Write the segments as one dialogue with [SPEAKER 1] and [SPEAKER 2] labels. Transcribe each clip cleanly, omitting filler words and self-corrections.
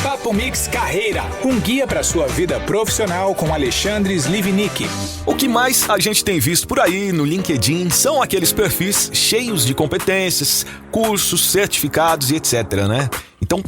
[SPEAKER 1] Papo Mix Carreira, um guia para sua vida profissional com Alexandre Slivnik.
[SPEAKER 2] O que mais a gente tem visto por aí no LinkedIn são aqueles perfis cheios de competências, cursos, certificados e etc, né? Então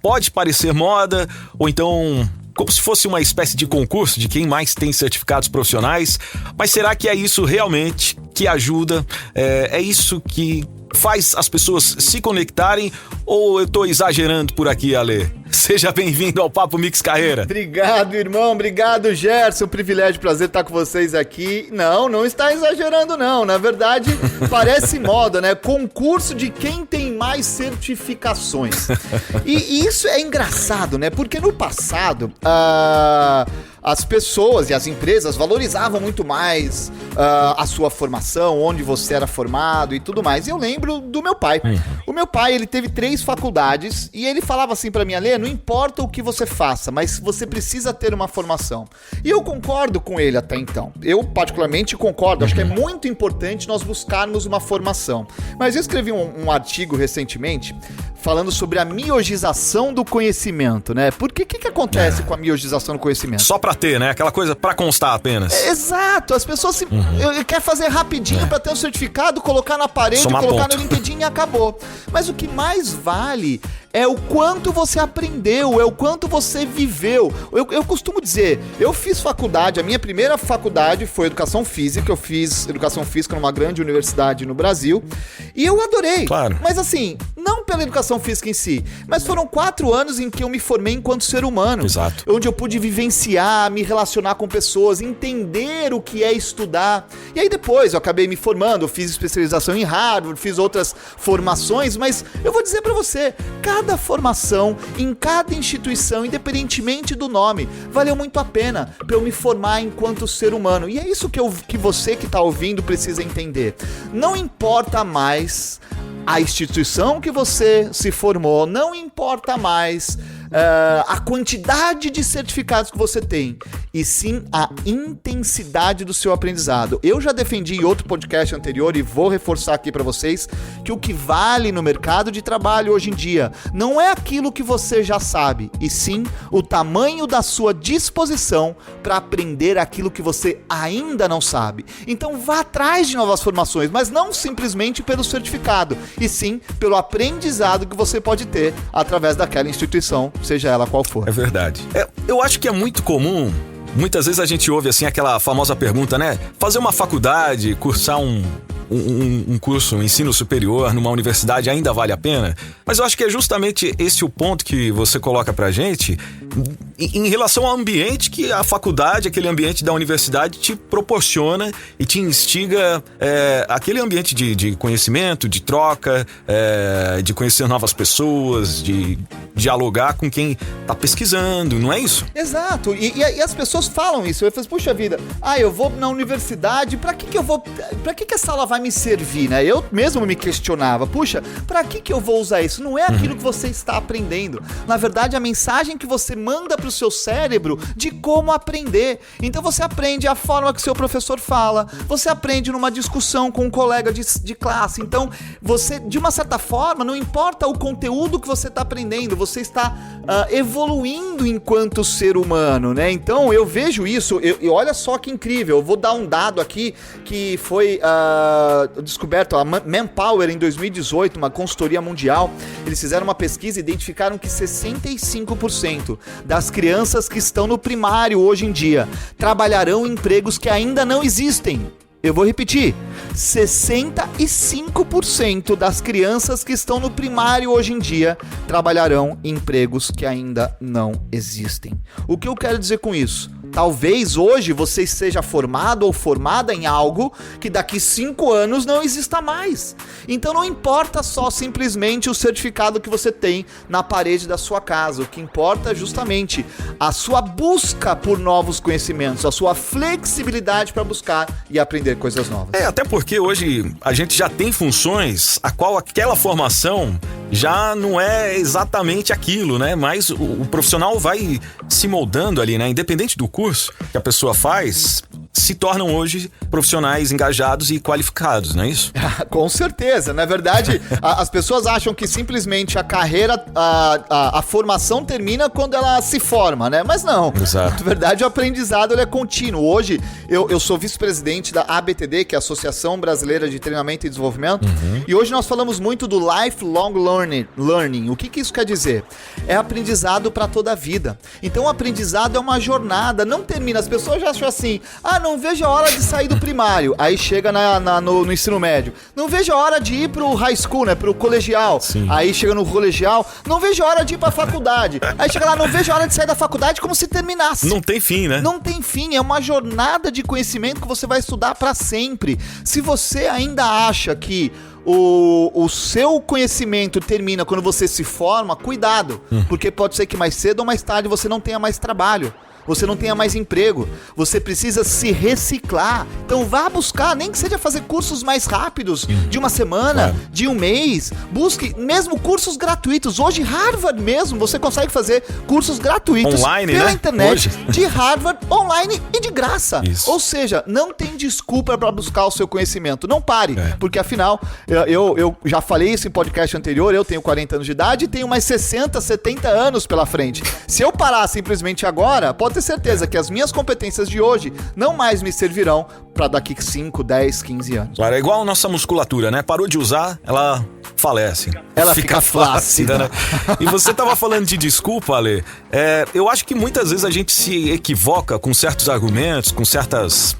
[SPEAKER 2] pode parecer moda, ou então como se fosse uma espécie de concurso de quem mais tem certificados profissionais, mas será que é isso realmente que ajuda? É isso que faz as pessoas se conectarem, ou eu tô exagerando por aqui, Ale? Seja bem-vindo ao Papo Mix Carreira.
[SPEAKER 3] Obrigado, irmão. Obrigado, Gerson. Privilégio, prazer estar com vocês aqui. Não está exagerando, não. Na verdade, parece moda, né? Concurso de quem tem mais certificações. E isso é engraçado, né? Porque no passado, as pessoas e as empresas valorizavam muito mais a sua formação, onde você era formado e tudo mais. E eu lembro do meu pai. O meu pai, ele teve 3 faculdades e ele falava assim pra mim: Ale, não importa o que você faça, mas você precisa ter uma formação. E eu concordo com ele até então. Eu particularmente concordo. Acho que é muito importante nós buscarmos uma formação. Mas eu escrevi um artigo recentemente falando sobre a miogização do conhecimento, né? Porque o que acontece com a miogização do conhecimento?
[SPEAKER 2] Só pra ter, né? Aquela coisa pra constar apenas.
[SPEAKER 3] Exato, as pessoas querem fazer rapidinho pra ter um certificado, colocar na parede, colocar no LinkedIn e acabou. Mas o que mais vale é o quanto você aprendeu, é o quanto você viveu. Eu costumo dizer, eu fiz faculdade, a minha primeira faculdade foi Educação Física, eu fiz Educação Física numa grande universidade no Brasil, e eu adorei.
[SPEAKER 2] Claro.
[SPEAKER 3] Mas assim, não pela Educação Física em si, mas foram 4 anos em que eu me formei enquanto ser humano.
[SPEAKER 2] Exato.
[SPEAKER 3] Onde eu pude vivenciar, me relacionar com pessoas, entender o que é estudar. E aí depois eu acabei me formando, eu fiz especialização em Harvard, fiz outras formações, mas eu vou dizer pra você, cada formação, em cada instituição, independentemente do nome, valeu muito a pena para eu me formar enquanto ser humano. E é isso que você que está ouvindo precisa entender. Não importa mais a instituição que você se formou, não importa mais a quantidade de certificados que você tem, e sim a intensidade do seu aprendizado. Eu já defendi em outro podcast anterior e vou reforçar aqui para vocês que o que vale no mercado de trabalho hoje em dia não é aquilo que você já sabe, e sim o tamanho da sua disposição para aprender aquilo que você ainda não sabe. Então vá atrás de novas formações, mas não simplesmente pelo certificado, e sim pelo aprendizado que você pode ter através daquela instituição, seja ela qual for.
[SPEAKER 2] É verdade. Eu acho que é muito comum, muitas vezes a gente ouve assim aquela famosa pergunta, né? Fazer uma faculdade, cursar um curso, um ensino superior numa universidade ainda vale a pena? Mas eu acho que é justamente esse o ponto que você coloca pra gente em relação ao ambiente que a faculdade, aquele ambiente da universidade te proporciona e te instiga, aquele ambiente de conhecimento, de troca, de conhecer novas pessoas, de dialogar com quem tá pesquisando, não é isso?
[SPEAKER 3] Exato, e as pessoas falam isso. Eu falo, puxa vida, eu vou na universidade, pra que eu vou, pra que a sala vai me servir, né? Eu mesmo me questionava, puxa, pra que eu vou usar isso? Não é aquilo que você está aprendendo. Na verdade, a mensagem que você manda pro seu cérebro de como aprender. Então você aprende a forma que seu professor fala, você aprende numa discussão com um colega de classe. Então, você, de uma certa forma, não importa o conteúdo que você está aprendendo, você está evoluindo enquanto ser humano, né? Então, eu vejo isso, e olha só que incrível. Eu vou dar um dado aqui que foi descoberto, a Manpower em 2018, uma consultoria mundial. Eles fizeram uma pesquisa e identificaram que 65% das crianças que estão no primário hoje em dia trabalharão em empregos que ainda não existem. Eu vou repetir, 65% das crianças que estão no primário hoje em dia trabalharão em empregos que ainda não existem. O que eu quero dizer com isso? Talvez hoje você seja formado ou formada em algo que daqui 5 anos não exista mais. Então não importa só simplesmente o certificado que você tem na parede da sua casa. O que importa é justamente a sua busca por novos conhecimentos, a sua flexibilidade para buscar e aprender coisas novas.
[SPEAKER 2] Até porque hoje a gente já tem funções a qual aquela formação já não é exatamente aquilo, né? Mas o profissional vai se moldando ali, né? Independente do curso que a pessoa faz, se tornam hoje profissionais engajados e qualificados, não é isso?
[SPEAKER 3] Com certeza. Na verdade, as pessoas acham que simplesmente a carreira, a formação termina quando ela se forma, né? Mas não.
[SPEAKER 2] Exato.
[SPEAKER 3] Na verdade, o aprendizado ele é contínuo. Hoje, eu sou vice-presidente da ABTD, que é a Associação Brasileira de Treinamento e Desenvolvimento, e hoje nós falamos muito do lifelong learning. O que isso quer dizer? É aprendizado para toda a vida. Então, o aprendizado é uma jornada, não termina. As pessoas já acham assim, não vejo a hora de sair do primário. Aí chega no ensino médio. Não vejo a hora de ir pro high school, né? Pro colegial.
[SPEAKER 2] Sim.
[SPEAKER 3] Aí chega no colegial. Não vejo a hora de ir pra faculdade. Aí chega lá, não vejo a hora de sair da faculdade como se terminasse.
[SPEAKER 2] Não tem fim, né?
[SPEAKER 3] Não tem fim. É uma jornada de conhecimento que você vai estudar pra sempre. Se você ainda acha que o seu conhecimento termina quando você se forma, cuidado. Porque pode ser que mais cedo ou mais tarde você não tenha mais trabalho. Você não tenha mais emprego, você precisa se reciclar. Então vá buscar, nem que seja fazer cursos mais rápidos, de uma semana, de um mês. Busque mesmo cursos gratuitos. Hoje, Harvard mesmo, você consegue fazer cursos gratuitos
[SPEAKER 2] online,
[SPEAKER 3] pela
[SPEAKER 2] né?
[SPEAKER 3] internet,
[SPEAKER 2] Hoje.
[SPEAKER 3] de Harvard, online e de graça.
[SPEAKER 2] Isso.
[SPEAKER 3] Ou seja, não tem desculpa para buscar o seu conhecimento. Não pare, porque afinal, eu já falei isso em podcast anterior, eu tenho 40 anos de idade e tenho mais 60, 70 anos pela frente. Se eu parar simplesmente agora, pode ter certeza que as minhas competências de hoje não mais me servirão para daqui 5, 10, 15 anos.
[SPEAKER 2] Claro, é igual a nossa musculatura, né? Parou de usar, ela falece.
[SPEAKER 3] Ela fica flácida,
[SPEAKER 2] né? E você tava falando de desculpa, Ale. Eu acho que muitas vezes a gente se equivoca com certos argumentos, com certas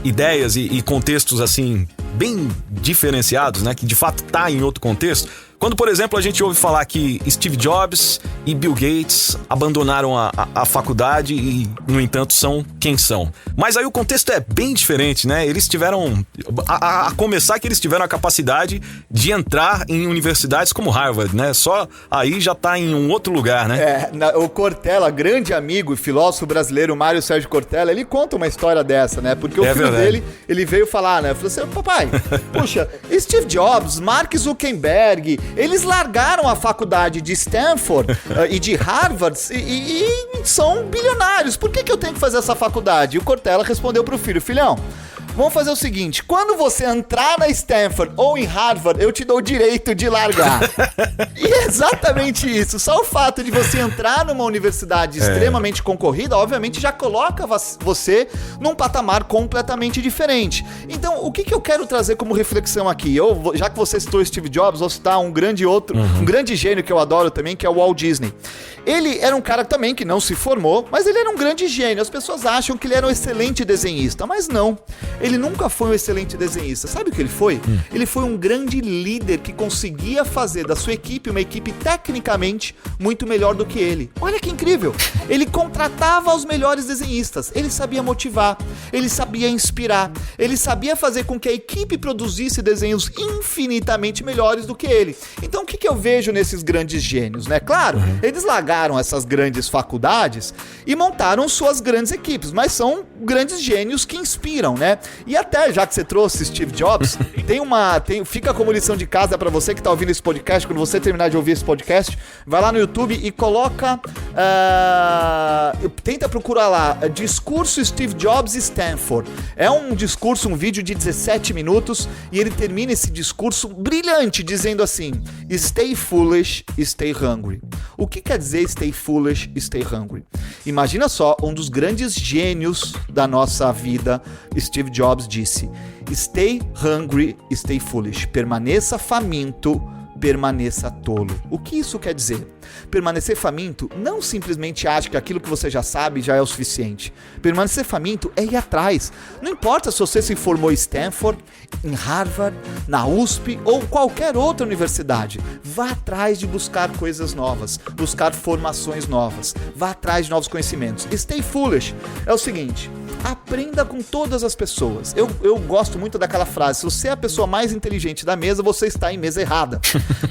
[SPEAKER 2] ideias e contextos assim bem diferenciados, né? Que de fato tá em outro contexto. Quando, por exemplo, a gente ouve falar que Steve Jobs e Bill Gates abandonaram a faculdade e, no entanto, são quem são. Mas aí o contexto é bem diferente, né? Eles tiveram... A começar que eles tiveram a capacidade de entrar em universidades como Harvard, né? Só aí já tá em um outro lugar, né?
[SPEAKER 3] O Cortella, grande amigo e filósofo brasileiro, Mário Sérgio Cortella, ele conta uma história dessa, né? Porque o filho
[SPEAKER 2] verdade.
[SPEAKER 3] dele, ele veio falar, né? Falou assim, papai, puxa, Steve Jobs, Mark Zuckerberg... Eles largaram a faculdade de Stanford e de Harvard e são bilionários. Por que eu tenho que fazer essa faculdade? E o Cortella respondeu pro filho, filhão, vamos fazer o seguinte, quando você entrar na Stanford ou em Harvard, eu te dou o direito de largar. E é exatamente isso. Só o fato de você entrar numa universidade extremamente concorrida, obviamente já coloca você num patamar completamente diferente. Então, o que eu quero trazer como reflexão aqui? Já que você citou Steve Jobs, vou citar um grande gênio que eu adoro também, que é o Walt Disney. Ele era um cara também que não se formou, mas ele era um grande gênio. As pessoas acham que ele era um excelente desenhista, mas não. Ele nunca foi um excelente desenhista. Sabe o que ele foi? Ele foi um grande líder que conseguia fazer da sua equipe uma equipe tecnicamente muito melhor do que ele. Olha que incrível! Ele contratava os melhores desenhistas. Ele sabia motivar, ele sabia inspirar, ele sabia fazer com que a equipe produzisse desenhos infinitamente melhores do que ele. Então o que eu vejo nesses grandes gênios, né? Claro, eles largaram essas grandes faculdades e montaram suas grandes equipes, mas são grandes gênios que inspiram, né? E até, já que você trouxe Steve Jobs, fica como lição de casa pra você que tá ouvindo esse podcast, quando você terminar de ouvir esse podcast, vai lá no YouTube e coloca, tenta procurar lá, discurso Steve Jobs e Stanford. É um discurso, um vídeo de 17 minutos, e ele termina esse discurso brilhante, dizendo assim, stay foolish, stay hungry. O que quer dizer stay foolish, stay hungry? Imagina só, um dos grandes gênios da nossa vida, Steve Jobs, disse, stay hungry, stay foolish. Permaneça faminto, permaneça tolo. O que isso quer dizer? Permanecer faminto não simplesmente acha que aquilo que você já sabe já é o suficiente. Permanecer faminto é ir atrás. Não importa se você se formou em Stanford, em Harvard, na USP ou qualquer outra universidade. Vá atrás de buscar coisas novas, buscar formações novas. Vá atrás de novos conhecimentos. Stay foolish é o seguinte, aprenda com todas as pessoas. Eu gosto muito daquela frase, se você é a pessoa mais inteligente da mesa, você está em mesa errada.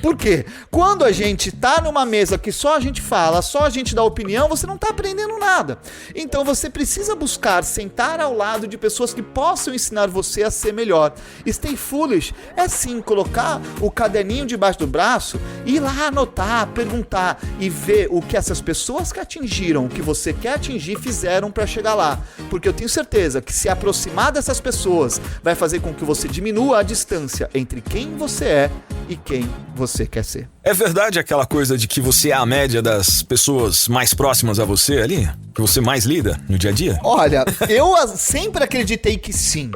[SPEAKER 3] Por quê? Quando a gente está numa mesa mesa que só a gente fala, só a gente dá opinião, você não está aprendendo nada. Então você precisa buscar sentar ao lado de pessoas que possam ensinar você a ser melhor. Stay Foolish é sim colocar o caderninho debaixo do braço e ir lá anotar, perguntar e ver o que essas pessoas que atingiram o que você quer atingir fizeram para chegar lá. Porque eu tenho certeza que se aproximar dessas pessoas vai fazer com que você diminua a distância entre quem você é e quem você quer ser.
[SPEAKER 2] É verdade aquela coisa de que você é a média das pessoas mais próximas a você ali? Que você mais lida no dia a dia?
[SPEAKER 3] Olha, eu sempre acreditei que sim.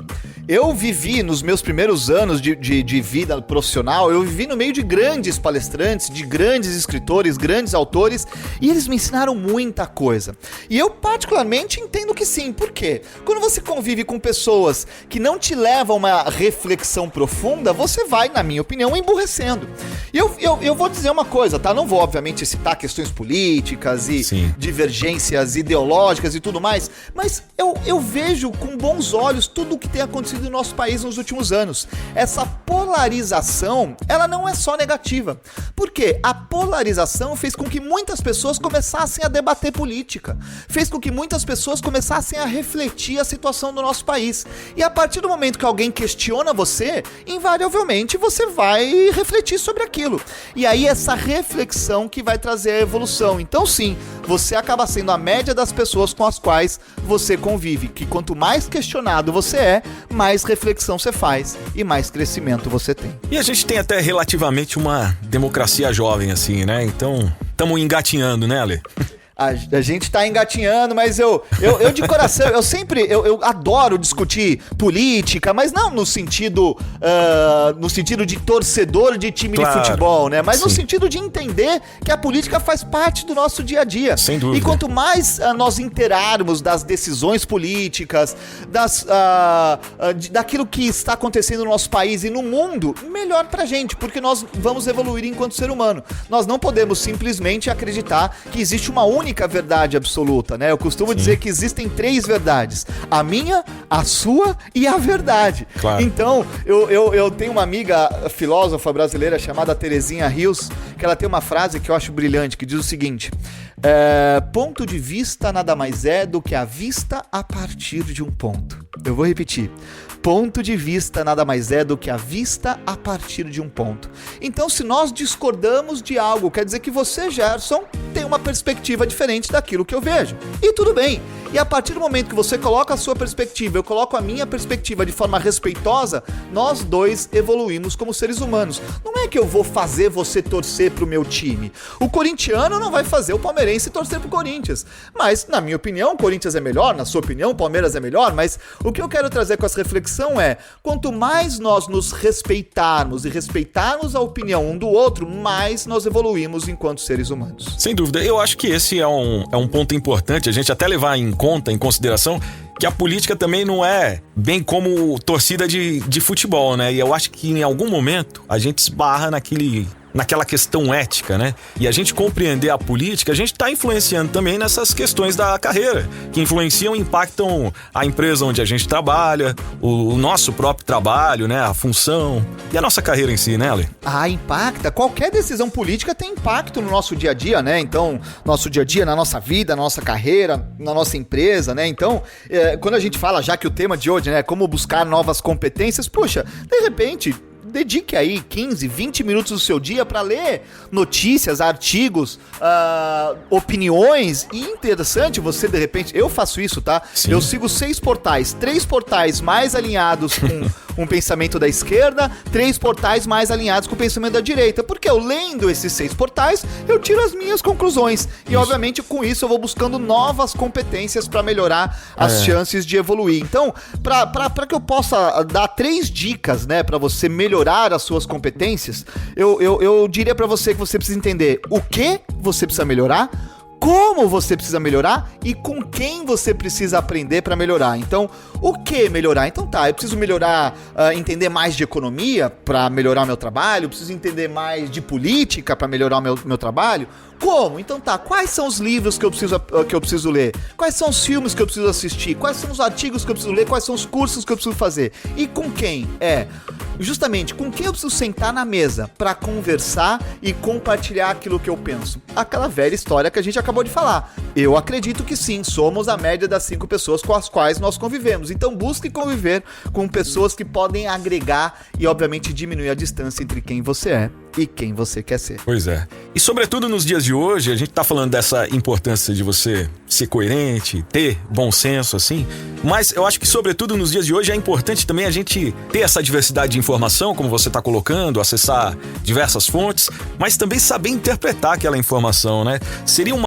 [SPEAKER 3] Eu vivi nos meus primeiros anos de vida profissional, eu vivi no meio de grandes palestrantes, de grandes escritores, grandes autores, e eles me ensinaram muita coisa. E eu particularmente entendo que sim. Por quê? Quando você convive com pessoas que não te levam a uma reflexão profunda, você vai, na minha opinião, emburrecendo. E eu vou dizer uma coisa, tá? Não vou, obviamente, citar questões políticas e divergências ideológicas e tudo mais, mas eu vejo com bons olhos tudo o que tem acontecido no nosso país nos últimos anos. Essa polarização, ela não é só negativa. Por quê? A polarização fez com que muitas pessoas começassem a debater política, fez com que muitas pessoas começassem a refletir a situação do nosso país. E a partir do momento que alguém questiona você, invariavelmente você vai refletir sobre aquilo. E aí essa reflexão que vai trazer a evolução. Então sim, você acaba sendo a média das pessoas com as quais você convive, que quanto mais questionado você é, mais reflexão você faz e mais crescimento você tem.
[SPEAKER 2] E a gente tem até relativamente uma democracia jovem assim, né? Então, estamos engatinhando, né, Ale?
[SPEAKER 3] A gente tá engatinhando, mas eu de coração, eu adoro discutir política, mas não no sentido de torcedor de time de futebol, né? Mas no sentido de entender que a política faz parte do nosso dia a dia.
[SPEAKER 2] Sem dúvida.
[SPEAKER 3] E quanto mais nós interarmos das decisões políticas, daquilo que está acontecendo no nosso país e no mundo, melhor pra gente, porque nós vamos evoluir enquanto ser humano. Nós não podemos simplesmente acreditar que existe uma única verdade absoluta, né? Eu costumo dizer que existem 3 verdades: a minha, a sua e a verdade.
[SPEAKER 2] Claro.
[SPEAKER 3] Então, eu tenho uma amiga filósofa brasileira chamada Terezinha Rios, que ela tem uma frase que eu acho brilhante, que diz o seguinte: ponto de vista nada mais é do que a vista a partir de um ponto. Eu vou repetir. Ponto de vista nada mais é do que a vista a partir de um ponto. Então, se nós discordamos de algo, quer dizer que você, Gerson, tem uma perspectiva diferente daquilo que eu vejo. E tudo bem. E a partir do momento que você coloca a sua perspectiva, eu coloco a minha perspectiva de forma respeitosa, nós dois evoluímos como seres humanos. Não é que eu vou fazer você torcer pro meu time. O corintiano não vai fazer o palmeirense torcer pro Corinthians. Mas, na minha opinião, o Corinthians é melhor, na sua opinião, o Palmeiras é melhor, mas o que eu quero trazer com essa reflexão é, quanto mais nós nos respeitarmos e respeitarmos a opinião um do outro, mais nós evoluímos enquanto seres humanos.
[SPEAKER 2] Sem dúvida, eu acho que esse é um ponto importante, a gente até levar em consideração que a política também não é bem como torcida de futebol, né? E eu acho que em algum momento a gente esbarra naquela questão ética, né? E a gente compreender a política, a gente está influenciando também nessas questões da carreira, que influenciam e impactam a empresa onde a gente trabalha, o nosso próprio trabalho, né? A função e a nossa carreira em si, né, Ale?
[SPEAKER 3] Impacta. Qualquer decisão política tem impacto no nosso dia a dia, né? Então, nosso dia a dia, na nossa vida, na nossa carreira, na nossa empresa, né? Então, quando a gente fala, já que o tema de hoje, né, como buscar novas competências, puxa, de repente, dedique aí 15, 20 minutos do seu dia para ler notícias, artigos, opiniões. E interessante, você de repente, eu faço isso, tá? Sim. Eu sigo 6 portais, 3 portais mais alinhados com um pensamento da esquerda, 3 portais mais alinhados com o pensamento da direita, porque eu lendo esses 6 portais, eu tiro as minhas conclusões. E obviamente com isso eu vou buscando novas competências para melhorar as chances de evoluir. Então, para que eu possa dar 3 dicas, né, para você melhorar as suas competências, eu diria para você que você precisa entender o que você precisa melhorar, como você precisa melhorar e com quem você precisa aprender para melhorar. Então, o que melhorar? Então eu preciso melhorar, entender mais de economia para melhorar o meu trabalho, eu preciso entender mais de política para melhorar o meu trabalho. Como? Então quais são os livros que eu preciso ler? Quais são os filmes que eu preciso assistir? Quais são os artigos que eu preciso ler? Quais são os cursos que eu preciso fazer? E com quem? Justamente, com quem eu preciso sentar na mesa para conversar e compartilhar aquilo que eu penso? aquela velha história que a gente acabou de falar. Eu acredito que sim, somos a média das 5 pessoas com as quais nós convivemos. Então busque conviver com pessoas que podem agregar e, obviamente, diminuir a distância entre quem você é e quem você quer ser.
[SPEAKER 2] Pois é. E sobretudo nos dias de hoje, a gente tá falando dessa importância de você ser coerente, ter bom senso, assim. Mas eu acho que sobretudo nos dias de hoje é importante também a gente ter essa diversidade de informação, como você tá colocando, acessar diversas fontes, mas também saber interpretar aquela informação, né? Seria uma